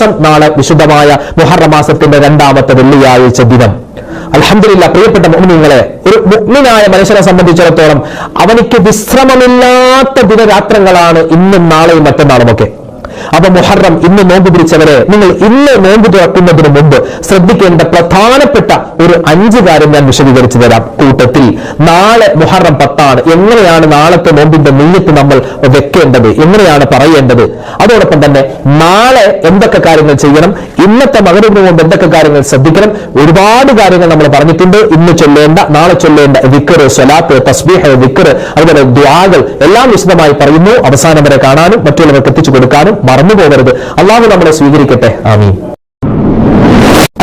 നാളെ വിശുദ്ധമായ മുഹറം മാസത്തിന്റെ രണ്ടാമത്തെ വെള്ളിയാഴ്ച ദിനം. അൽഹംദുലില്ലാഹ്, പ്രിയപ്പെട്ട മുഅ്മിനീങ്ങളെ, ഒരു മുഅ്മിനായ മനുഷ്യനെ സംബന്ധിച്ചിടത്തോളം അവനിക്ക് വിശ്രമമില്ലാത്ത ദിനരാത്രങ്ങളാണ് ഇന്നും നാളെയും മറ്റന്നാളുമൊക്കെ. അപ്പൊ മുഹറം ഇന്ന് നോമ്പ് പിടിച്ചവരെ, നിങ്ങൾ ഇന്ന് നോമ്പ് തുറക്കുന്നതിന് മുമ്പ് ശ്രദ്ധിക്കേണ്ട പ്രധാനപ്പെട്ട ഒരു 5 കാര്യം ഞാൻ വിശദീകരിച്ചു തരാം. കൂട്ടത്തിൽ നാളെ മുഹറം 10 എങ്ങനെയാണ് നാളത്തെ നോമ്പിന്റെ നിയ്യത്ത് നമ്മൾ വെക്കേണ്ടത്, എങ്ങനെയാണ് പറയേണ്ടത്, അതോടൊപ്പം തന്നെ നാളെ എന്തൊക്കെ കാര്യങ്ങൾ ചെയ്യണം, ഇന്നത്തെ മഗ്‌രിബിന് മുമ്പ് എന്തൊക്കെ കാര്യങ്ങൾ ശ്രദ്ധിക്കണം, ഒരുപാട് കാര്യങ്ങൾ നമ്മൾ പറഞ്ഞിട്ടുണ്ട്. ഇന്ന് ചൊല്ലേണ്ട, നാളെ ചൊല്ലേണ്ട ദിക്ർ, സ്വലാത്ത്, തസ്ബീഹ്, ദിക്ർ, അതുപോലെ ദുആകൾ എല്ലാം വിശദമായി പറയുന്നു. അവസാനം വരെ കാണാനും മറ്റുള്ളവർക്ക് എത്തിച്ചു കൊടുക്കാനും മറന്നു പോകരുത്. അല്ലാഹു നമ്മളെ സ്വീകരിക്കട്ടെ. ആമീൻ.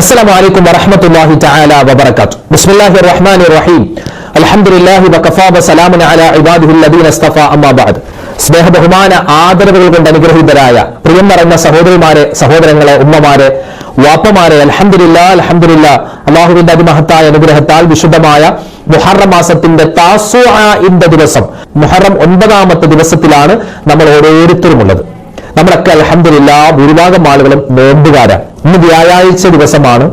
അസ്സലാമു അലൈക്കും വറഹ്മത്തുള്ളാഹി തആല വബറകാതുഹു. ബിസ്മില്ലാഹിർ റഹ്മാനിർ റഹീം. അൽഹംദുലില്ലാഹി വകഫാ വസലാമുൻ അലാ ഇബാദിഹിൽ ലദീന ഇസ്തഫാ. അമ്മാ ബഅദ്. സ്നേഹ ബഹുമാന ആദരവുകൾ കൊണ്ട് അനുഗ്രഹീതരായ പ്രിയം നിറഞ്ഞ സഹോദരിമാരെ, സഹോദരങ്ങളെ, ഉമ്മമാരെ, വാപ്പമാരെ, അൽഹംദുലില്ലാഹ് അൽഹംദുലില്ലാഹ് അല്ലാഹുവിന്റെ അതിമഹത്തായ അനുഗ്രഹത്താൽ വിശുദ്ധമായ മുഹറം മാസത്തിന്റെ താസുആഇന്റെ ദിവസം, മുഹറം 9ാമത്തെ ദിവസത്തിലാണ് നമ്മൾ ഓരോരുത്തരും ഉള്ളത്. നമ്മളൊക്കെ അൽഹംദുലില്ലാഹ് ഭൂരിഭാഗം ആളുകളും നോമ്പുകാരാണ്. ഇന്ന് വ്യാഴാഴ്ച ദിവസമാണ്.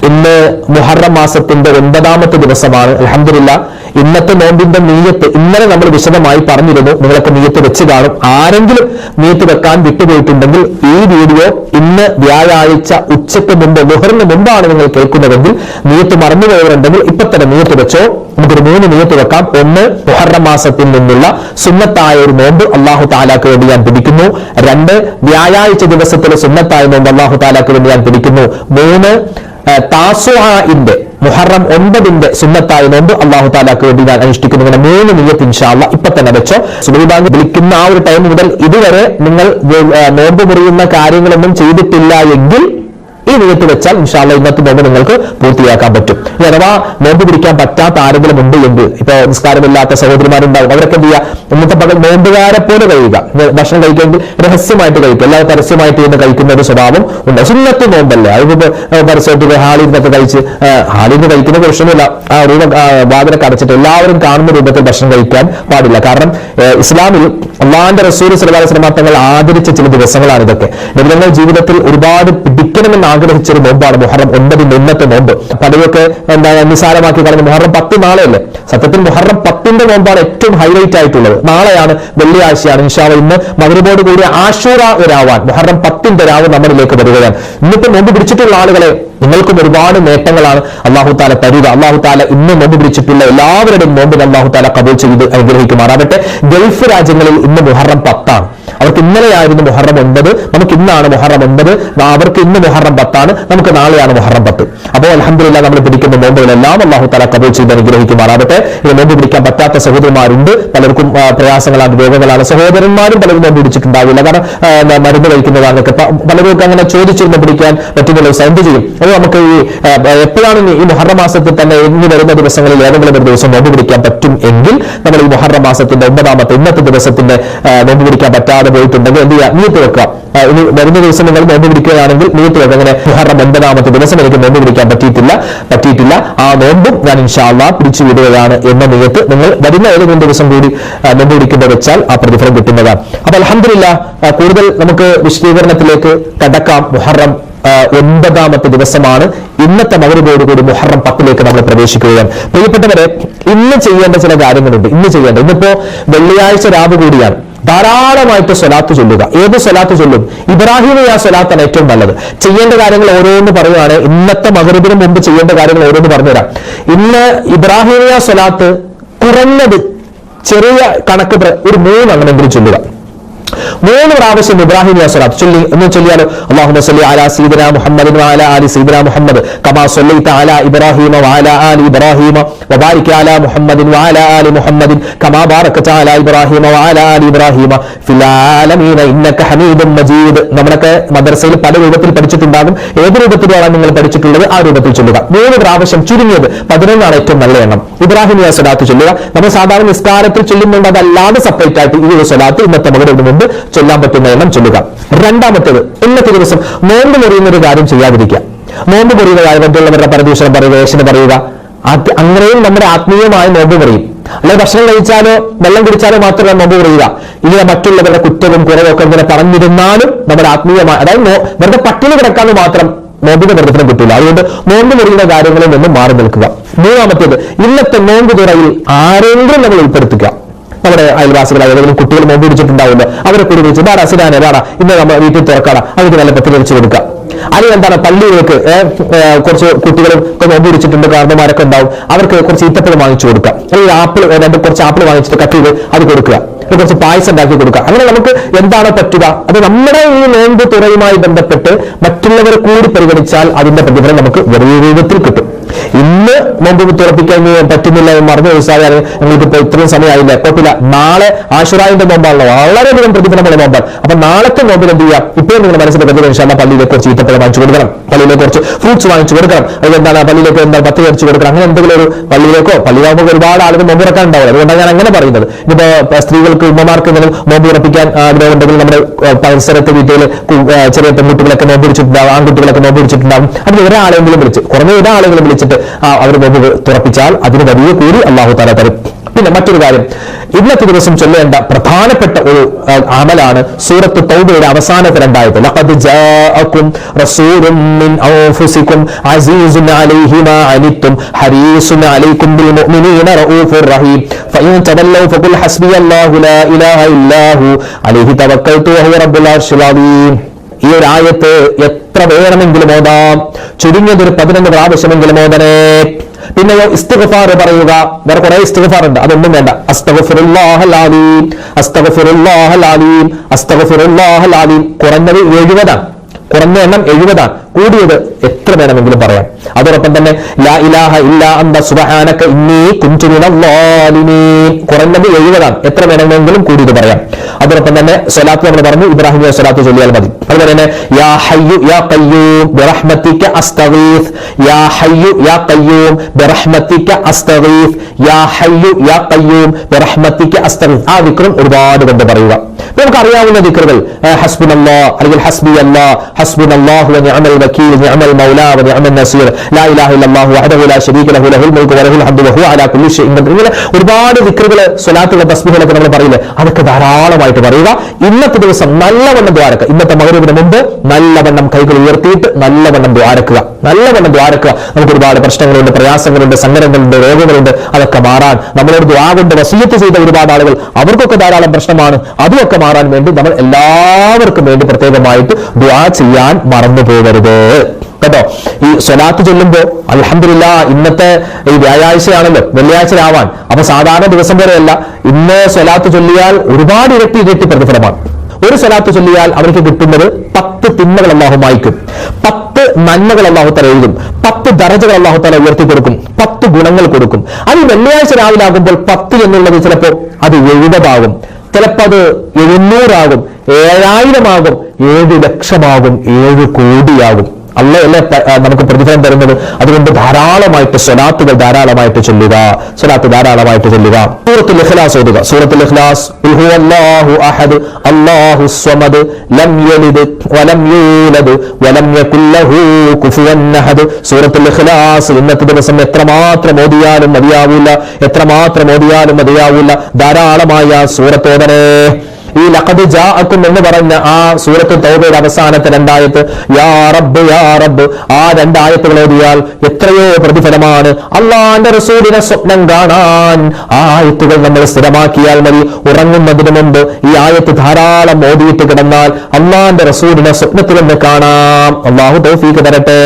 ഇന്ന് മുഹറം മാസത്തിന്റെ 9ാമത്തെ ദിവസമാണ്. അൽഹംദുലില്ലാഹ് ഇന്നത്തെ നോമ്പിന്റെ നിയ്യത്ത് ഇന്നലെ നമ്മൾ വിശദമായി പറഞ്ഞിരുന്നു. നിങ്ങളൊക്കെ നിയ്യത്ത് വെച്ച് കാണും. ആരെങ്കിലും നിയ്യത്ത് വെക്കാൻ വിട്ടുപോയിട്ടുണ്ടെങ്കിൽ ഈ വീഡിയോ ഇന്ന് വ്യാഴാഴ്ച ഉച്ചയ്ക്ക് മുമ്പ്, ളുഹറിന് മുമ്പാണ് നിങ്ങൾ കേൾക്കുന്നതെങ്കിൽ, നിയ്യത്ത് മറന്നുപോയവരുണ്ടെങ്കിൽ ഇപ്പൊ തന്നെ നിയ്യത്ത് വെച്ചോ. നമുക്കൊരു 3 നിയ്യത്ത് വെക്കാം. 1, മുഹറം മാസത്തിൽ നിന്നുള്ള സുന്നത്തായ ഒരു നോമ്പ് അല്ലാഹു തആലാക്ക് വേണ്ടി ഞാൻ പിടിക്കുന്നു. 2, വ്യാഴാഴ്ച ദിവസത്തിലെ സുന്നത്തായ നോമ്പ് അല്ലാഹു തആലാക്ക് വേണ്ടി ഞാൻ പിടിക്കുന്നു. 3, താസുആഇന്റെ മുഹറം 9ന്റെ സുന്നത്തായ നോമ്പ് അല്ലാഹു തആലാക്ക് വേണ്ടി ഞാൻ അനുഷ്ഠിക്കുന്നു. 3 നിയ്യത്ത് ഇൻഷാ അല്ലാഹ് ഇപ്പൊ തന്നെ വെച്ചോ. സുബ്ഹി ബാങ്ക് വിളിക്കുന്ന ആ ഒരു ടൈം മുതൽ ഇതുവരെ നിങ്ങൾ നോമ്പ് മുറിയുന്ന കാര്യങ്ങളൊന്നും ചെയ്തിട്ടില്ല എങ്കിൽ ഈ നിയ്യത്ത് വെച്ചാൽ ഇൻഷാ അല്ലാഹ് ഇന്നത്തെ നോമ്പ് നിങ്ങൾക്ക് പൂർത്തിയാക്കാൻ പറ്റും. അഥവാ നോമ്പ് പിടിക്കാൻ പറ്റാത്ത ആരെങ്കിലും ഉണ്ട് എങ്കിൽ, ഇപ്പൊ നിസ്കാരമില്ലാത്ത സഹോദരിമാരുണ്ടാവും, അവരൊക്കെ എന്ത് ചെയ്യുക, ഇന്നത്തെ പകൽ നോമ്പുകാരെ പോലെ കഴിയുക. ഭക്ഷണം കഴിക്കുമെങ്കിൽ രഹസ്യമായിട്ട് കഴിക്കുക. അല്ലാതെ പരസ്യമായിട്ട് ഇരുന്ന് കഴിക്കുന്ന ഒരു സ്വഭാവം ഉണ്ട്. സുന്നത്ത് നോമ്പല്ലേ, അതിപ്പോ പരസ്യമായിട്ട് ഹാളിൽ നിന്നൊക്കെ കഴിച്ച്, ഹാളിൽ നിന്ന് കഴിക്കുന്ന പ്രശ്നമില്ല, ആ റൂം വാതിലൊക്കെ അടച്ചിട്ട് എല്ലാവരും കാണുന്ന രൂപത്തിൽ ഭക്ഷണം കഴിക്കാൻ പാടില്ല. കാരണം ഇസ്ലാമിൽ അല്ലാഹുവിന്റെ റസൂൽ സ്വല്ലല്ലാഹു അലൈഹി വസല്ലം തങ്ങൾ ആദരിച്ച ചില ദിവസങ്ങളാണ് ഇതൊക്കെ. നബിതങ്ങൾ ജീവിതത്തിൽ ഒരുപാട് പിടിക്കണമെന്ന് ആഗ്രഹിച്ചൊരു നോമ്പാണ് മുഹറം 9ന്റെ ഇന്നത്തെ നോമ്പ്. പലരൊക്കെ നിസാരമാക്കി കളഞ്ഞ മുഹറം 10 നാളെയല്ലേ. സത്യത്തിൽ മുഹറം 10ന്റെ നോമ്പാണ് ഏറ്റവും ഹൈലൈറ്റ് ആയിട്ടുള്ളത്. നാളെയാണ്, വെള്ളിയാഴ്ചയാണ്. ഇൻഷാ അല്ലാഹ് ഇന്ന് മഗ്‌രിബോട് കൂടി ആശൂറ രാവാൻ, മുഹറം 10ന്റെ രാവ് നമ്മളിലേക്ക് വരികയാണ്. ഇന്നിപ്പോ നോമ്പ് പിടിച്ചിട്ടുള്ള ആളുകളെ, നിങ്ങൾക്കും ഒരുപാട് നേട്ടങ്ങളാണ് അല്ലാഹു തആല തരിക. അല്ലാഹു തആല ഇന്ന് നോമ്പ് പിടിച്ചിട്ടുള്ള എല്ലാവരുടെയും നോമ്പിന് അല്ലാഹു തആല ഖബൂൽ ചെയ്ത് അനുഗ്രഹിക്കുമാറാവട്ടെ. ഗൾഫ് രാജ്യങ്ങളിൽ ഇന്ന് മുഹറം 10. അവർക്ക് ഇന്നലെയായിരുന്നു മുഹറം 9, നമുക്ക് ഇന്നാണ് മുഹറം 9. അവർക്ക് ഇന്ന് മുഹറം 10, നമുക്ക് നാളെയാണ് മുഹറം 10. അപ്പോൾ അൽഹംദുലില്ലാഹ് നമ്മൾ പിടിക്കുന്ന നോമ്പുകളെല്ലാം അല്ലാഹു തആല ഖബൂൽ ചെയ്ത് അനുഗ്രഹിക്കുമാറാവട്ടെ. ഈ നോമ്പ് പിടിക്കാൻ പറ്റാത്ത സഹോദരന്മാരുണ്ട്, പലർക്കും പ്രയാസങ്ങളാണ്, രോഗങ്ങളാണ്. സഹോദരന്മാരും പലരും നോമ്പ് പിടിച്ചിട്ടുണ്ടാവില്ല, കാരണം മരുന്ന് കഴിക്കുന്നതാണൊക്കെ. പലർക്കും അങ്ങനെ ചോദിച്ചിരുന്ന് പിടിക്കാൻ പറ്റുന്നില്ല, സൗണ്ട് ചെയ്യും. അത് നമുക്ക് ഈ എപ്പോഴാണ് ഈ മുഹറം മാസത്തിൽ തന്നെ ഇനി വരുന്ന ദിവസങ്ങളിൽ ഏതെങ്കിലും ഒരു ദിവസം നോമ്പ് പിടിക്കാൻ പറ്റും എങ്കിൽ നമ്മൾ ഈ മുഹറം മാസത്തിന്റെ 9ാമത്തെ ഇന്നത്തെ ദിവസത്തിന്റെ നോമ്പ് പിടിക്കാൻ പറ്റാതെ പോയിട്ടുണ്ടെങ്കിൽ എന്ത് ചെയ്യുക, നിയ്യത്ത് വെക്കുക. ഇനി വരുന്ന ദിവസം നിങ്ങൾ നോമ്പ് പിടിക്കുകയാണെങ്കിൽ നിയ്യത്ത് വെക്കുക. അങ്ങനെ മുഹറം 9ാമത്തെ ദിവസം എനിക്ക് നോമ്പ് പിടിക്കാൻ പറ്റിയിട്ടില്ല, ആ നോമ്പും ഞാൻ ഇൻഷാ അല്ലാഹ് പിടിച്ചു വിടുകയാണ് എന്ന നിയ്യത്ത് നിങ്ങൾ വരുന്ന ഏതെങ്കിലും ദിവസം കൂടി നോമ്പ് പിടിക്കുമ്പോൾ വെച്ചാൽ ആ പ്രതിഫലം കിട്ടുന്നതാണ്. അപ്പൊ അൽഹംദുലില്ലാഹ് കൂടുതൽ നമുക്ക് വിശദീകരണത്തിലേക്ക് കടക്കാം. മുഹറം 9ാമത്തെ ദിവസമാണ്. ഇന്നത്തെ മഗ്‌രിബോട് കൂടി മുഹറം 10ലേക്ക് നമ്മൾ പ്രവേശിക്കുകയാണ്. പ്രിയപ്പെട്ടവരെ, ഇന്ന് ചെയ്യേണ്ട ചില കാര്യങ്ങളുണ്ട്. ഇന്നിപ്പോ വെള്ളിയാഴ്ച രാവ് കൂടിയാണ്. ധാരാളമായിട്ട് സ്വലാത്ത് ചൊല്ലുക. ഏത് സ്വലാത്ത് ചൊല്ലും? ഇബ്രാഹിമിയ സ്വലാത്താണ് ഏറ്റവും നല്ലത്. ചെയ്യേണ്ട കാര്യങ്ങൾ ഓരോന്ന് പറയുകയാണ്. ഇന്നത്തെ മഗ്‌രിബിന് മുമ്പ് ചെയ്യേണ്ട കാര്യങ്ങൾ ഓരോന്ന് പറഞ്ഞുതരാം. ഇന്ന് ഇബ്രാഹിമിയ സ്വലാത്ത് കുറഞ്ഞത് ചെറിയ കണക്ക് ഒരു 3 അങ്ങനെങ്കിലും ചൊല്ലുക. 3 പ്രാവശ്യം ഇബ്രാഹിമിയ സ്വലാത്ത് ചൊല്ലി എന്ന് ചൊല്ലിയാലോ, അല്ലാഹുമ്മ സ്വല്ലി അലാ സയ്യിദിനാ മുഹമ്മദിൻ വഅലാ ആലി സയ്യിദിനാ മുഹമ്മദ് കമാ സ്വല്ലൈത അലാ ഇബ്രാഹീമ വഅലാ ആലി ഇബ്രാഹീമ വബാരിക് അലാ മുഹമ്മദിൻ വഅലാ ആലി മുഹമ്മദിൻ കമാ ബാറക്ത അലാ ഇബ്രാഹീമ വഅലാ ആലി ഇബ്രാഹീമ ഫിൽ ആലമീന ഇന്നക ഹമീദും മജീദ്. നമ്മളൊക്കെ മദ്രസയിൽ പല രൂപത്തിൽ പഠിച്ചിട്ടുണ്ടാകും. ഏത് രൂപത്തിലാണ് നിങ്ങൾ പഠിച്ചിട്ടുള്ളത് ആ രൂപത്തിൽ ചൊല്ലുക. 3 പ്രാവശ്യം, ചുരുങ്ങിയത് 11 ഏറ്റവും നല്ല എണ്ണം ഇബ്രാഹിമിയ സ്വലാത്ത് ചൊല്ലുക. നമ്മൾ സാധാരണ നിസ്കാരത്തിൽ ചൊല്ലുന്നുണ്ട്, അതല്ലാതെ സെപ്പറേറ്റ് ആയിട്ട് ഈ ഒരു സ്വലാത്ത് ഇന്നത്തെ മഗ്‌രിബിന് മുമ്പ് ചൊല്ലാൻ പറ്റുന്ന എണ്ണം ചൊല്ലുക. രണ്ടാമത്തേത്, ഇന്നത്തെ ദിവസം നോമ്പ് മുറിയുന്ന ഒരു കാര്യം ചെയ്യാതിരിക്കുക. നോമ്പ് മുറിയുന്ന കാര്യം മറ്റുള്ളവരുടെ പരദൂഷണം പറയുക, വേഷന പറയുക, അങ്ങനെയും നമ്മുടെ ആത്മീയമായ നോമ്പ് മുറിയും. അല്ലെങ്കിൽ ഭക്ഷണം കഴിച്ചാലോ വെള്ളം കുടിച്ചാലോ മാത്രമല്ല നോമ്പ് മുറിയുക. ഇങ്ങനെ മറ്റുള്ളവരുടെ കുറ്റവും കുറവൊക്കെ ഇങ്ങനെ പറഞ്ഞിരുന്നാലും നമ്മുടെ ആത്മീയമായ, അതായത് വെറുതെ പട്ടിണി കിടക്കാന്ന് മാത്രം നോമ്പിന്റെ പ്രവർത്തനം കിട്ടില്ല. അതുകൊണ്ട് നോമ്പ് മുറിയുടെ കാര്യങ്ങളിൽ നിന്നും മാറി നിൽക്കുക. മൂന്നാമത്തേത്, ഇന്നത്തെ നോമ്പ് തുറയിൽ ആരെങ്കിലും നമ്മൾ ഉൾപ്പെടുത്തുക. നമ്മുടെ അയൽവാസികളായ ഏതെങ്കിലും കുട്ടികൾ നോമ്പ് പിടിച്ചിട്ടുണ്ടാവുമല്ലോ, അവരെ കൂടി വിളിച്ച് ബാടാ സിനാനെ ബാടാ ഇന്ന് നമ്മൾ വീട്ടിൽ തുറക്കാടാ, അവർക്ക് നല്ല പത്തി വെച്ച് കൊടുക്കുക. അല്ലെങ്കിൽ എന്താണ്, പള്ളികൾക്ക് കുറച്ച് കുട്ടികളും നോമ്പ് പിടിച്ചിട്ടുണ്ട്, കാരണന്മാരൊക്കെ ഉണ്ടാവും, അവർക്ക് കുറച്ച് ഈത്തപ്പഴം വാങ്ങിച്ചു കൊടുക്കുക. അല്ലെങ്കിൽ കുറച്ച് ആപ്പിൾ വാങ്ങിച്ചിട്ട് കട്ട് ചെയ്ത് അത് കൊടുക്കുക, കുറച്ച് പായസം ഉണ്ടാക്കി കൊടുക്കുക. അങ്ങനെ നമുക്ക് എന്താണ് പറ്റുക, അത് നമ്മുടെ ഈ നോമ്പ് തുറയുമായി ബന്ധപ്പെട്ട് മറ്റുള്ളവരെ കൂടി പരിഗണിച്ചാൽ അതിന്റെ പ്രതിഫലം നമുക്ക് വലിയ രൂപത്തിൽ കിട്ടും. ഇന്ന് നോമ്പ് തുറപ്പിക്കാൻ പറ്റുന്നില്ല എന്ന് മറന്നു ദിവസമായാൽ ഞങ്ങൾക്കിപ്പോ ഇത്രയും സമയമായില്ല, കുഴപ്പമില്ല. നാളെ ആശുറായിന്റെ നോമ്പാണല്ലോ, വളരെയധികം പ്രതിഫലമുള്ള നോമ്പാണ്. അപ്പൊ നാളത്തെ നോമ്പിൽ എന്ത് ചെയ്യാം, ഇപ്പോഴും നിങ്ങൾ മനസ്സിൽ പ്രതിഫലം പള്ളിയിലേക്ക് കുറച്ച് ഈത്തപ്പഴം വാങ്ങിച്ചു കൊടുക്കണം, പള്ളിയിലേക്ക് കുറച്ച് ഫ്രൂട്ട്സ് വാങ്ങിച്ചു കൊടുക്കണം, അതെന്താണ് പള്ളിയിലേക്ക് എന്താ പത്ത് കഴിച്ചു കൊടുക്കണം. അങ്ങനെ എന്തെങ്കിലും ഒരു പള്ളിയിലേക്കോ, പള്ളിയിലാകുമ്പോൾ ഒരുപാട് ആളുകൾ നോമ്പ് തുറക്കാൻ ഉണ്ടാവില്ല. അതുകൊണ്ടാണ് ഞാൻ അങ്ങനെ പറയുന്നത്. ഇനിയിപ്പോ സ്ത്രീകൾക്ക് ഉമ്മമാർക്ക് എന്തെങ്കിലും നോമ്പ് തുറപ്പിക്കാൻ ആഗ്രഹമുണ്ടെങ്കിൽ നമ്മുടെ പരിസരത്ത് വീട്ടിൽ ചെറിയ പെൺകുട്ടികളൊക്കെ നോമ്പ് പിടിച്ചിട്ടുണ്ടാവും, ആൺകുട്ടികളൊക്കെ നോമ്പ് പിടിച്ചിട്ടുണ്ടാവും. അതിന് ഒരാളെങ്കിലും വിളിച്ച്, കുറഞ്ഞ ഒരാളെങ്കിലും വിളിച്ചിട്ട് അവർ നോമ്പ് തുറപ്പിച്ചാൽ അതിന് വലിയ കൂലി അല്ലാഹു തആല തരും. പിന്നെ മറ്റൊരു കാര്യം, ഇന്നത്തെ ദിവസം ചൊല്ലേണ്ട പ്രധാനപ്പെട്ട ഒരു അമലാണ് സൂറത്ത് തൗബയുടെ അവസാനത്തെ 2 ആയത്ത്. ലഖദ് ജാഅകും റസൂലുൻ മിൻ അൻഫുസികും അസീസുൻ അലൈഹി മാ അനിത്തും ഹരീസുൻ അലൈക്കും ബിൽ മുഅ്മിനീന റഊഫുർ റഹീം ഫഇൻ തവല്ലൗ ഫഖുൽ ഹസ്ബിയല്ലാഹു ലാ ഇലാഹ ഇല്ലാഹു അലൈഹി തവക്കൽതു വഹുവ റബ്ബുൽ അർശിൽ അദീം. ഈ ഒരു ആയത്ത് എത്ര വേണമെങ്കിലും ഓതാം, ചുരുങ്ങിയതൊരു 11 പ്രാവശ്യമെങ്കിലും ഓതണേ. പിന്നെയോ ഇസ്തിഗ്ഫാർ പറയുക. വേറെ കുറെ ഇസ്തിഗ്ഫാർ ഉണ്ട്, അതൊന്നും വേണ്ട. അസ്തഗ്ഫിറുല്ലാഹൽ അലീം, അസ്തഗ്ഫിറുല്ലാഹൽ അലീം, അസ്തഗ്ഫിറുല്ലാഹൽ അലീം. കുറഞ്ഞത് 70 ആണ്, കുറഞ്ഞ എണ്ണം 70 ആണ്, കൂടിയത് എത്ര വേണമെങ്കിലും പറയാം. അതോടൊപ്പം തന്നെ ലാ ഇലാഹ ഇല്ലാ അന്ത സുബ്ഹാനക ഇന്നീ കുൻതു മിനൽ ളാലിമീൻ, കുറഞ്ഞത് 70 ആണ്, എത്ര വേണമെങ്കിലും കൂടിയത് പറയാം. അതോടൊപ്പം തന്നെ സ്വലാത്ത് നമ്മൾ പറഞ്ഞു, ഇബ്രാഹിമിയ സ്വലാത്ത് ചൊല്ലിയാൽ മതി. അതുപോലെ തന്നെ യാ ഹയ്യു യാ ഖയ്യൂം ബിറഹ്മതിക അസ്തഗീസ്, യാ ഹയ്യു യാ ഖയ്യൂം ബിറഹ്മതിക അസ്തഗീസ്, യാ ഹയ്യു യാ ഖയ്യൂം ബിറഹ്മതിക അസ്തഗീസ്. ആ ദിക്റും ഒരുപാട് കൊണ്ട് പറയുക. നമുക്ക് അറിയാവുന്ന ദിക്റുകൾ ഹസ്ബുനല്ലാഹ് അല്ലെങ്കിൽ ഹസ്ബിയല്ലാഹ്, ഹസ്ബുനല്ലാഹു വ നിഅമൽ വകീൽ, നിഅമൽ മൗലാ വ നിഅമൻ നസീർ, ലാ ഇലാഹ ഇല്ലല്ലാഹു വഹ്ദഹു ലാ ശരീക ലഹു ലഹുൽ മുൽക്കു വ ലഹുൽ ഹംദു വഹുവ അലാ കുല്ലി ഷൈഇൻ ഖദീർ. ഇങ്ങനെ ഒരുപാട് ദിക്റുകൾ, സ്വലാത്തുകൾ, തസ്ബീഹുകളൊക്കെ നമ്മൾ പറയില്ലേ, അതൊക്കെ ധാരാളമായിട്ട് പറയുക. ഇന്നത്തെ ദിവസം നല്ലവണ്ണം ദ്വാരക്കുക. ഇന്നത്തെ മഗ്‌രിബിന് മുമ്പ് നല്ലവണ്ണം കൈകൾ ഉയർത്തിയിട്ട് നല്ലവണ്ണം ദ്വാരക്കുക, നല്ലവണ്ണം ദ്വാരക്കുക. നമുക്ക് ഒരുപാട് പ്രശ്നങ്ങളുണ്ട്, പ്രയാസങ്ങളുണ്ട്, സങ്കടങ്ങളുണ്ട്, രോഗങ്ങളുണ്ട്, അതൊക്കെ മാറാൻ നമ്മളോട് ദുആ കൊണ്ട് വസിയത്ത് ചെയ്ത ഒരുപാട് ആളുകൾ, അവർക്കൊക്കെ ധാരാളം പ്രശ്നമാണ്. അതുമൊക്കെ മാറാൻ വേണ്ടി നമ്മൾ എല്ലാവർക്കും വേണ്ടി പ്രത്യേകമായിട്ട് ദുആ ചെയ്യാൻ മറന്നു പോകരുത് കേട്ടോ. ഈ സ്വലാത്ത് ചൊല്ലുമ്പോൾ അൽഹംദുലില്ലാഹ് ഇന്നത്തെ ഈ വ്യാഴാഴ്ചയാണല്ലോ, വെള്ളിയാഴ്ച രാവാൻ. അപ്പൊ സാധാരണ ദിവസം പോലെയല്ല, ഇന്ന് സ്വലാത്ത് ചൊല്ലിയാൽ ഒരുപാട് ഇരട്ടി പ്രതിഫലമാണ്. ഒരു സ്വലാത്ത് ചൊല്ലിയാൽ അവർക്ക് കിട്ടുന്നത് 10 തിന്മകൾ അല്ലാഹു മായ്ക്കും, 10 നന്മകൾ അല്ലാഹു തആല എഴുതും, 10 ദറജകൾ അല്ലാഹു തആല ഉയർത്തി കൊടുക്കും, 10 ഗുണങ്ങൾ കൊടുക്കും. അത് വെള്ളിയാഴ്ച രാവിലാകുമ്പോൾ 10 എന്നുള്ളത് ചിലപ്പോൾ അത് 70 ആകും, ചിലപ്പോൾ അത് 700 ആകും, 7000 ആകും, 7 ലക്ഷമാകും, 7 കോടിയാകും. അല്ലേ നമുക്ക് പ്രതിഫലം തരുന്നത്. അതുകൊണ്ട് ധാരാളമായിട്ട് സ്വലാത്തുകൾ ധാരാളമായിട്ട് ചൊല്ലുക, സ്വലാത്ത് ധാരാളമായിട്ട് ചൊല്ലുക. സൂറത്തുൽ ഇഖ്ലാസ് ഓതുക. സൂറത്തുൽ ഇഖ്ലാസ്, ഖുൽ ഹുവല്ലാഹു അഹദ് അല്ലാഹുസ് സ്വമദ് ലം യലിദ് വലം യൂലദ് വലം യകുൽ ലഹു കുഫുവൻ അഹദ്. സൂറത്തുൽ ഇഖ്ലാസ് ഇന്നത്തെ ദിവസം എത്രമാത്രം ഓതിയാലും മതിയാവില്ല, എത്രമാത്രം ഓതിയാലും മതിയാവില്ല. ധാരാളമായ സൂറത്ത് ഓതണേ. ഈ ലഖദ് ജാഅക്കും എന്ന് പറഞ്ഞ ആ സൂറത്തുൽ തൗബയുടെ അവസാനത്തെ 2 ആയത്ത്, യാ റബ്ബ് യാ റബ്ബ്, ആ 2 ആയത്തുകൾ ഓതിയാൽ എത്രയോ പ്രതിഫലമാണ്. അല്ലാഹുവിന്റെ റസൂലിനെ സ്വപ്നം കാണാൻ ആ ആയത്തുകൾ നമ്മൾ സ്ഥിരമാക്കിയാൽ മതി. ഉറങ്ങുന്നതിന് മുമ്പ് ഈ ആയത്ത് ധാരാളം ഓതിയിട്ട് കിടന്നാൽ അല്ലാഹുവിന്റെ റസൂലിനെ സ്വപ്നത്തിൽ നിന്ന് കാണാം. അല്ലാഹു തൗഫീഖ് തരട്ടെ.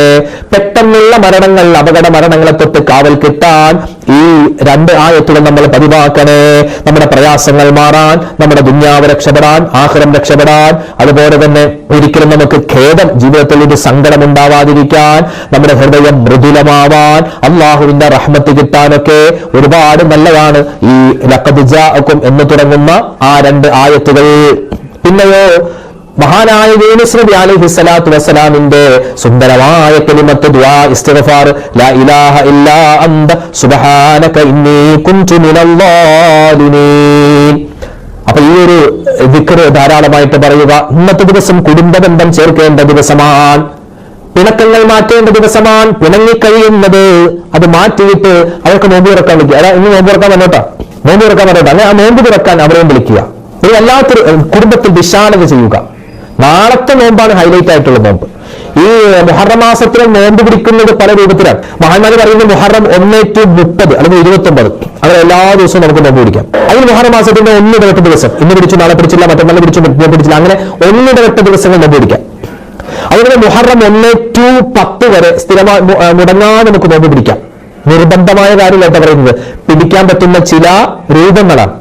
പെട്ടെന്നുള്ള മരണങ്ങൾ, അപകട മരണങ്ങളെ തൊട്ട് കാവൽ കിട്ടാൻ ഈ 2 ആയത്തുകൾ നമ്മൾ പതിവാക്കണേ. നമ്മുടെ പ്രയാസങ്ങൾ മാറാൻ, നമ്മുടെ ദുനിയാവ് രക്ഷപ്പെടാൻ, ആഖിറം രക്ഷപ്പെടാൻ, അതുപോലെ തന്നെ ഒരിക്കലും നമുക്ക് ഖേദം, ജീവിതത്തിൽ ഒരു സങ്കടം ഉണ്ടാവാതിരിക്കാൻ, നമ്മുടെ ഹൃദയം മൃദുലമാവാൻ, അല്ലാഹുവിന്റെ റഹ്മത്ത് കിട്ടാനൊക്കെ ഒരുപാട് നല്ലതാണ് ഈ ലഖദ് ജാഅക്കും എന്ന് തുടങ്ങുന്ന ആ 2 ആയത്തുകൾ. പിന്നെയോ മഹാനായ യൂനുസ് നബി അലൈഹി സ്വലാത്തു വസ്സലാമിന്റെ സുന്ദരമായ കലിമത്ത് ദുആ ഇസ്തിഗ്ഫാർ, ലാ ഇലാഹ ഇല്ലാ അന്ത സുബ്ഹാനക ഇന്നി കുൻതു മിനൽ ളാലിമീൻ. അപ്പൊ ഈ ഒരു ദിക്ർ ധാരാളമായിട്ട് പറയുക. ഇന്നത്തെ ദിവസം കുടുംബബന്ധം ചേർക്കേണ്ട ദിവസമാണ്, പിണക്കങ്ങൾ മാറ്റേണ്ട ദിവസമാണ്. പിണങ്ങിക്കഴിയുന്നത് അത് മാറ്റിയിട്ട് അവർക്ക് നോമ്പ് തുറക്കാൻ വിളിക്കുക. ഇന്ന് നോമ്പ് തുറക്കാൻ വന്നോട്ടാ, നോമ്പ് തുറക്കാൻ പറയുന്നത്. അങ്ങനെ ആ നോമ്പ് തുറക്കാൻ അവരെയും വിളിക്കുക. ഒരു വല്ലാത്തൊരു കുടുംബത്തിൽ വിശാലത ചെയ്യുക. നാളത്തെ നോമ്പാണ് ഹൈലൈറ്റ് ആയിട്ടുള്ള നോമ്പ്. ഈ മുഹറം മാസത്തിലെ നോമ്പ് പിടിക്കുന്നത് പല രൂപത്തിലാണ്. മഹാന്മാർ പറയുന്നത് മുഹറം 1 to 30 അല്ലെങ്കിൽ 29 അങ്ങനെ എല്ലാ ദിവസവും നമുക്ക് നോമ്പ് പിടിക്കാം. അതിൽ മുഹറം മാസത്തിന്റെ 1 ഇടവിട്ട ദിവസം, ഇന്ന് പിടിച്ചു നാളെ പിടിച്ചില്ല, മറ്റന്നാൾ പിടിച്ചു പിടിച്ചില്ല, അങ്ങനെ 1 ഇടവിട്ട ദിവസങ്ങൾ നോമ്പ് പിടിക്കാം. അതുപോലെ മുഹറം 1 to 10 വരെ സ്ഥിരമായി മുടങ്ങാതെ നമുക്ക് നോമ്പ് പിടിക്കാം. നിർബന്ധമായ കാര്യമല്ല പറയുന്നത്, പിടിക്കാൻ പറ്റുന്ന ചില രൂപങ്ങളാണ്.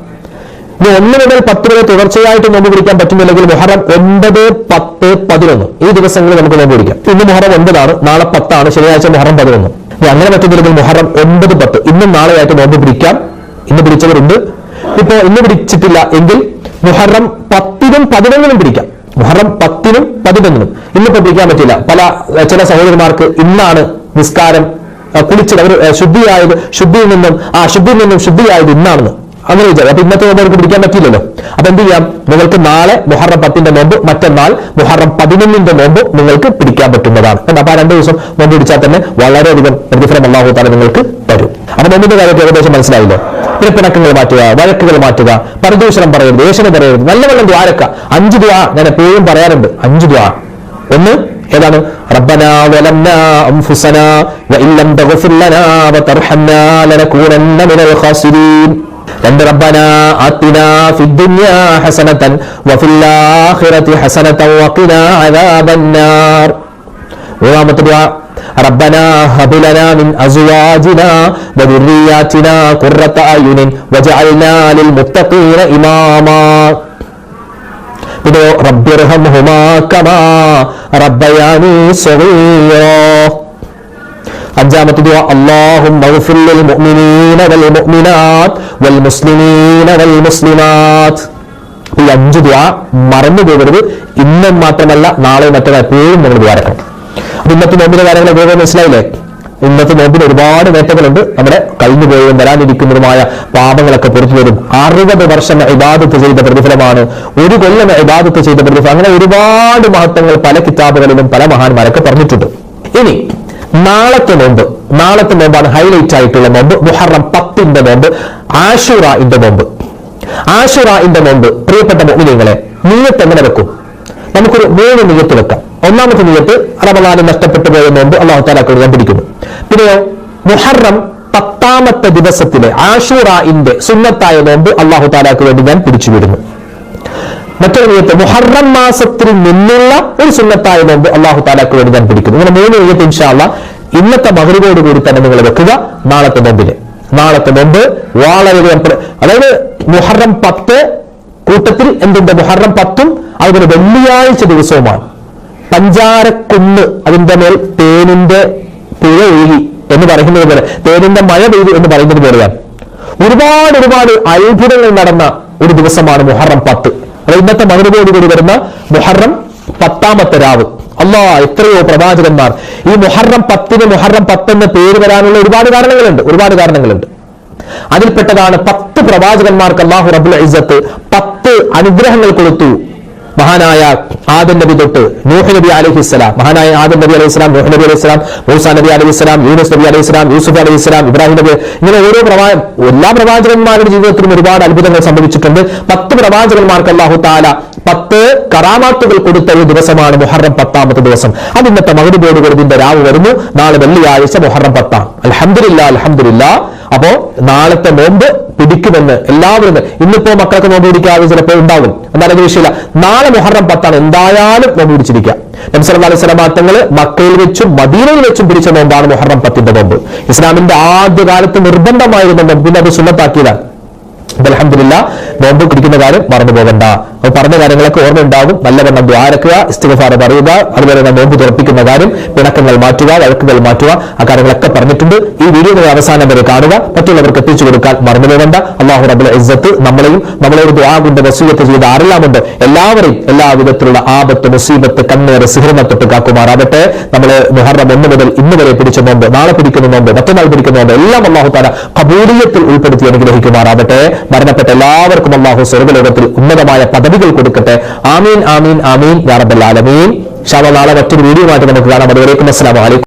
ഇനി 1 മുതൽ 10 വരെ തുടർച്ചയായിട്ട് നോമ്പ് പിടിക്കാൻ പറ്റുന്നില്ലെങ്കിൽ മുഹറം 9, 10, 11 ഈ ദിവസങ്ങളിൽ നമുക്ക് നോമ്പ് പിടിക്കാം. ഇന്ന് മുഹറം 9 ആണ്, നാളെ 10 ആണ്, ശനിയാഴ്ച മുഹറം 11. ഇനി അങ്ങനെ പറ്റുന്നില്ലെങ്കിൽ മുഹറം 9, 10 ഇന്നും നാളെയായിട്ട് നോമ്പ് പിടിക്കാം. ഇന്ന് പിടിച്ചവരുണ്ട്. ഇപ്പോ ഇന്ന് പിടിച്ചിട്ടില്ല എങ്കിൽ മുഹറം 10നും 11നും പിടിക്കാം. മുഹറം 10നും 11നും ഇന്നിപ്പോ പിടിക്കാൻ പറ്റില്ല. ചില സഹോദരന്മാർക്ക് ഇന്നാണ് നിസ്കാരം കുളിച്ചത്, അവർ ശുദ്ധിയിൽ നിന്നും ശുദ്ധിയായത് ഇന്നാണെന്ന് അങ്ങനെ വിചാരിച്ചു. അപ്പൊ ഇന്നത്തെ നോമ്പ് അവർക്ക് പിടിക്കാൻ പറ്റില്ലല്ലോ. അപ്പൊ എന്ത് ചെയ്യാം, നിങ്ങൾക്ക് നാളെ മുഹറം 10ന്റെ നോമ്പ്, മറ്റന്നാൾ മുഹറം 11ന്റെ നോമ്പ് നിങ്ങൾക്ക് പിടിക്കാൻ പറ്റുന്നതാണ്. അപ്പൊ ആ 2 ദിവസം നോമ്പ് പിടിച്ചാൽ തന്നെ വളരെയധികം പ്രതിഫലം അല്ലാഹു തആല നിങ്ങൾക്ക് തരും. അപ്പൊ നോമ്പിന്റെ കാര്യത്തിൽ ഏകദേശം മനസ്സിലായില്ലോ. പിന്നെ പിണക്കങ്ങൾ മാറ്റുക, വഴക്കുകൾ മാറ്റുക, പരദൂഷണം പറയരുത്, ദേഷ്യം പറയരുത്, നല്ല ദ്വാരക്ക 5 ദുആ ഞാൻ എപ്പോഴും പറയാറുണ്ട്. 5 ദുആ. ഒന്ന് ഏതാണ്? റബ്ബനാ വലംനാ അൻഫുസനാ വഇൻ ലം തഗ്ഫിർ ലനാ വതർഹംനാ ലനകൂനന്ന മിനൽ ഖാസിരീൻ. 2 റബ്ബനാ ആതിനാ ഫിദ്ദുനിയാ ഹസനതൻ വഫിൽ ആഖിറതി ഹസനതൻ വഖിനാ അദാബന്നാർ. 3 ദുആ റബ്ബനാ ഹബ് ലനാ മിൻ അസ്വാജിനാ വദുർരിയാതിനാ ഖുർറത അയുനിൻ വജഅൽനാ ലിൽ മുത്തഖീന ഇമാമാ. പിന്നെ റബ്ബിർഹംഹുമാ കമാ റബ്ബയാനി സഗീറാ. 5 ദുആ അല്ലാഹുമ്മഗ്ഫിർ ലിൽ മുഅ്മിനീന വൽ മുഅ്മിനാത്ത് വൽ മുസ്ലിമീന വൽ മുസ്ലിമാത്ത്. ഈ 5 ദുആ മറന്നു പോകരുത്. ഇന്നും മാത്രമല്ല നാളെ മറ്റന്നാൾ എപ്പോഴും നമ്മൾ ദ്വാരക്കണം. അപ്പൊ ഇന്നത്തെ നോമ്പിന്റെ കാര്യങ്ങൾ വേഗം മനസ്സിലായില്ലേ? ഇന്നത്തെ നോമ്പിന് ഒരുപാട് നേട്ടങ്ങളുണ്ട്. നമ്മുടെ കഴിഞ്ഞുപോയതും വരാനിരിക്കുന്നതുമായ പാപങ്ങളൊക്കെ പുറത്തു വരും. 60 വർഷം ഇബാദത്ത് ചെയ്ത പ്രതിഫലമാണ്, 1 കൊല്ലം ഇബാദത്ത് ചെയ്ത പ്രതിഫലം. അങ്ങനെ ഒരുപാട് മഹത്വങ്ങൾ പല കിതാബുകളിലും പല മഹാന്മാരൊക്കെ പറഞ്ഞിട്ടുണ്ട്. ഇനി നാളത്തെ നോമ്പാണ് ഹൈലൈറ്റ് ആയിട്ടുള്ള നോമ്പ്. മുഹറം 10ന്റെ നോമ്പ്, ആശുറാഇന്റെ നോമ്പ്. ആശുറാഇന്റെ നോമ്പ് പ്രിയപ്പെട്ട മുഅ്മിനീങ്ങളെ, നിയ്യത്ത് എങ്ങനെ വെക്കും? നമുക്കൊരു 3 നിയ്യത്ത് വെക്കാം. ഒന്നാമത്തെ നിയ്യത്ത് റമളാനിൽ നഷ്ടപ്പെട്ടു പോയ നോമ്പ് അല്ലാഹു തആലക്ക് ഞാൻ പിടിക്കുന്നു. പിന്നെയോ മുഹറം 10ാമത്തെ ദിവസത്തിലെ ആശുറാഇന്റെ സുന്നത്തായ നോമ്പ് അല്ലാഹു തആലക്ക് വേണ്ടി ഞാൻ പിടിച്ചു വിടുന്നു. മറ്റൊരു നിയ്യത്ത് മുഹറം മാസത്തിൽ നിന്നുള്ള ഒരു സുന്നത്തായ നോമ്പ് അല്ലാഹു തആലക്ക് വേണ്ടി ഞാൻ പിടിക്കുന്നു. ഇങ്ങനെ 3 നിയ്യത്ത് ഇൻഷാ അല്ലാഹ് ഇന്നത്തെ മഗ്‌രിബോട് കൂടി തന്നെ നിങ്ങൾ വെക്കുക. നാളത്തെ നോമ്പ് വളരെയധികം, അതായത് മുഹറം 10 കൂട്ടത്തിൽ എന്തുണ്ട്? മുഹറം 10ഉം അതുപോലെ വെള്ളിയാഴ്ച ദിവസവുമാണ്. പഞ്ചാരക്കുന്ന് അതിന്റെ മേൽ തേനിന്റെ പുഴ ഒഴുകി എന്ന് പറയുന്നത് പോലെ, തേനിന്റെ മഴ പെയ്തു എന്ന് പറയുന്നത് പോലെയാണ്. ഒരുപാട് അത്ഭുതങ്ങൾ നടന്ന ഒരു ദിവസമാണ് മുഹറം 10. അത് ഇന്നത്തെ മഗ്‌രിബോട് കൂടി വരുന്ന മുഹറം 10ാമത്തെ രാവ്. എത്രയോ പ്രവാചകന്മാർ ഈ മുഹറം 10ന് മുഹറം 10 എന്ന പേര് വരാനുള്ള ഒരുപാട് കാരണങ്ങളുണ്ട്. അതിൽപ്പെട്ടതാണ് 10 പ്രവാചകന്മാർക്ക് അല്ലാഹു റബ്ബുൽ ഇസ്സത്ത് 10 അനുഗ്രഹങ്ങൾ കൊടുത്തു. മഹാനായ ആദം നബി തൊട്ട് നൂഹ് നബി അലൈഹിസ്സലാം, മഹാനായ ആദം നബി അലൈഹിസ്സലാം, നൂഹ് നബി അലൈഹിസ്സലാം, മൂസാ നബി അലൈഹിസ്സലാം, യൂനുസ് നബി അലൈഹിസ്സലാം, യൂസുഫ് അലൈഹിസ്സലാം, ഇബ്രാഹിം നബി, ഇങ്ങനെ എല്ലാ പ്രവാചകന്മാരുടെ ജീവിതത്തിലും ഒരുപാട് അത്ഭുതങ്ങൾ സംഭവിച്ചിട്ടുണ്ട്. 10 പ്രവാചകന്മാർക്ക് അല്ലാഹു തആല 10 കറാമാത്തുകൾ കൊടുത്ത ഒരു ദിവസമാണ് മുഹറം 10ാമത്തെ ദിവസം. അത് ഇന്നത്തെ മഗ്‌രിബോട് കൂടി ഇതിന്റെ രാവ് വരുന്നു. നാളെ വെള്ളിയാഴ്ച മുഹറം 10. അൽഹംദുലില്ലാഹ്. അപ്പോ നാളത്തെ നോമ്പ് പിടിക്കുമെന്ന് എല്ലാവരും, ഇന്നിപ്പോ മക്കൾക്ക് നോമ്പ് പിടിക്കാതെ ചിലപ്പോൾ ഉണ്ടാകും, എന്നാലും വിഷയമില്ല. നാളെ മുഹറം 10 എന്തായാലും നോമ്പ് പിടിച്ചിരിക്കുക. നബി സല്ലല്ലാഹു അലൈഹി വസല്ലം തങ്ങൾ മക്കയിൽ വെച്ചും മദീനയിൽ വെച്ചും പിടിച്ച നോമ്പാണ് മുഹറം 10ന്റെ നോമ്പ്. ഇസ്ലാമിന്റെ ആദ്യകാലത്ത് നിർബന്ധമായിരുന്ന നോമ്പ്, പിന്നെ അത് സുന്നത്താക്കിയതാണ്. അൽഹംദുലില്ലാഹ്. നോമ്പ് പിടിക്കുന്ന കാര്യം മറന്നു പോകണ്ട. പറഞ്ഞ കാര്യങ്ങളൊക്കെ ഓർമ്മയുണ്ടാകും. നല്ലവണ്ണം ദ്വാരക്കുക, ഇസ്തിഗ്ഫാർ പറയുക, അതുപോലെ തന്നെ നോമ്പ് തുറപ്പിക്കുന്ന കാര്യം, പിണക്കങ്ങൾ മാറ്റുക, വഴക്കുകൾ മാറ്റുക, ആ കാര്യങ്ങളൊക്കെ പറഞ്ഞിട്ടുണ്ട്. ഈ വീഡിയോ അവസാനം വരെ കാണുക, മറ്റുള്ളവർക്ക് എത്തിച്ചു കൊടുക്കാൻ മറന്നു പോകണ്ട. അല്ലാഹു റബ്ബുൽ ഇസ്സത്ത് നമ്മളെയും നമ്മളൊരു ദുആ കൊണ്ട് വസിയത്ത് ചെയ്ത ആരെല്ലാമുണ്ട് എല്ലാവരെയും എല്ലാ വിധത്തിലുള്ള ആപത്ത്, മുസീബത്ത്, കണ്ണേറ്, സിഹ്റിനെ തൊട്ട് കാക്കുമാറാകട്ടെ. നമ്മള് മുഹറം 1 മുതൽ ഇന്ന് വരെ പിടിച്ച നോമ്പ്, നാളെ പിടിക്കുന്ന നോമ്പ്, മറ്റന്നാൾ പിടിക്കുന്ന നോമ്പ് എല്ലാം അല്ലാഹു തആല ഖബൂലിയത്തിൽ ഉൾപ്പെടുത്തി അനുഗ്രഹിക്കുമാറാകട്ടെ. മരണപ്പെട്ട എല്ലാവർക്കും അല്ലാഹു സ്വർഗ്ഗലോകത്തിൽ ഉന്നതമായ പദവികൾ കൊടുക്കട്ടെ. ആമീൻ ആമീൻ ആമീൻ യാ റബ്ബൽ ആലമീൻ. ഇൻഷാ അല്ലാഹ് നാളെ മറ്റൊരു വീഡിയോ ആയിട്ട് നമുക്ക് കാണാം. അതുവരേക്കും അസ്സലാമു അലൈക്കും.